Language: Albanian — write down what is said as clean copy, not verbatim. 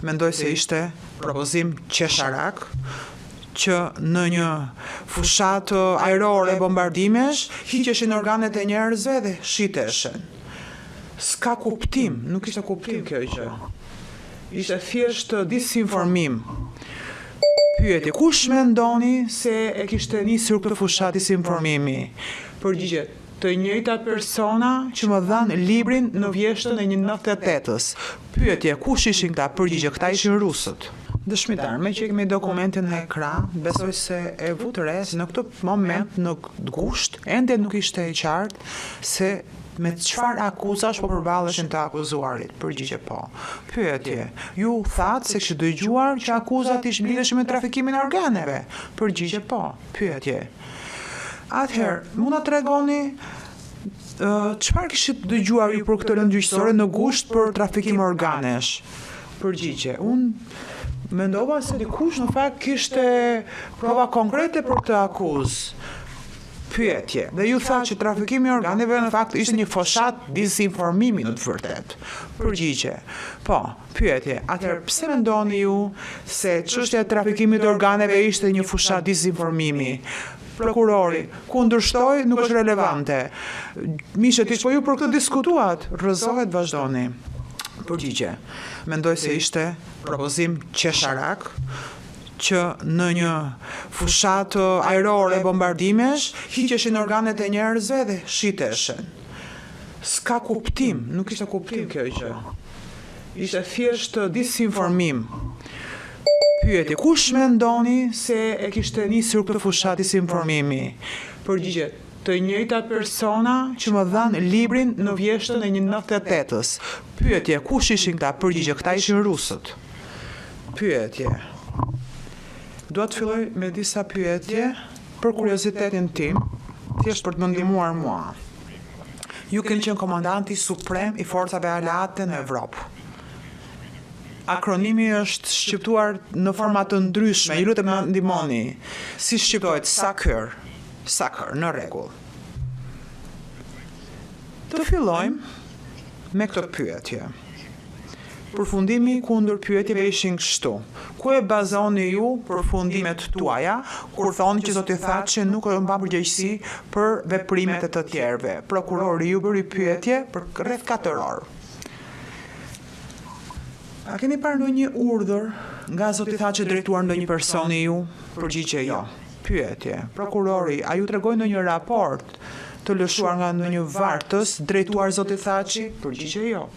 Mendoj se ishte propozim qesharak që në një fushat ajrore bombardimesh hiqeshin organet e njerëzve dhe shiteshin. S'ka kuptim, nuk ishte kuptim kjo gjë. Ishte thjesht disinformim. Pyetje, kush mendoni se e kishte nisur këtë fushat disinformimi? Përgjigje, të njëjta persona që më dhanë librin në vjeshtën e 98-ës. Pyetje, kush ishin këta? Përgjigje, këta ishin rusët. Dëshmitar, me që kemi dokumentin në ekran, besoj se e vut re se në këtë moment në gusht ende nuk ishte e qartë se me çfarë akuzash po përballeshin të akuzuarit. Përgjigje po. Pyetje, ju thatë se kishte dëgjuar që akuzat ishin lidheshëm me trafikimin e organeve. Përgjigje po. Pyetje. Atëherë, mund ta tregoni çfarë kishit dëgjuar ju për këtë lëndë gjyqësore në gusht për trafikim organesh? Përgjigje, unë mendova se dikush në fakt kishte prova konkrete për këtë akuzë. Pyetje, dhe ju tha që trafikimi i organeve në fakt ishte një fushat disinformimi në të vërtetë. Përgjigje. Po, pyetje, atëherë pse mendoni ju se çështja e trafikimit të organeve ishte një fushat disinformimi? Prokurori, kundërshtoi, nuk është relevante. Mishet, po ju për këtë diskutuat, rrëzohet, vazhdoni. Përgjigje. Mendoj se ishte propozim qesharak që në një fushat ajrore bombardimesh hiqeshin organet e njerëzve dhe shiteshin. S'ka kuptim, nuk ishte kuptim kjo gjë. Ishte thjesht disinformim. Pyetje, kush mendoni se e kishte nisur këtë fushat disinformimi? Përgjigje, të njëjta persona që më dhanë librin në vjeshtën e 98-ës. Pyetje, kush ishin këta? Përgjigje, këta ishin rusët. Pyetje. Dua të filloj me disa pyetje për kuriozitetin tim, thjesht për të më ndihmuar mua. Ju keni qenë komandanti suprem i forcave aleate në Evropë. Akronimi është shqiptuar në forma të ndryshme, ju lutem na ndihmoni. Si shqiptohet SACEUR? SACEUR, në rregull. Të fillojmë me këtë pyetje. Përfundimi kundër pyetjeve ishin kështu. Ku e bazoni ju përfundimet tuaja kur thoni që zoti Thaçi nuk mban përgjegjësi për veprimet e të tjerëve? Prokurori ju bëri pyetje për rreth 4 orë. A keni parë ndonjë urdhër nga zoti Thaçi drejtuar ndonjë personi ju? Përgjigje jo. Pyetje. Prokurori, a ju tregoi ndonjë raport të lëshuar nga ndonjë vartës drejtuar zotit Thaçi? Përgjigje jo.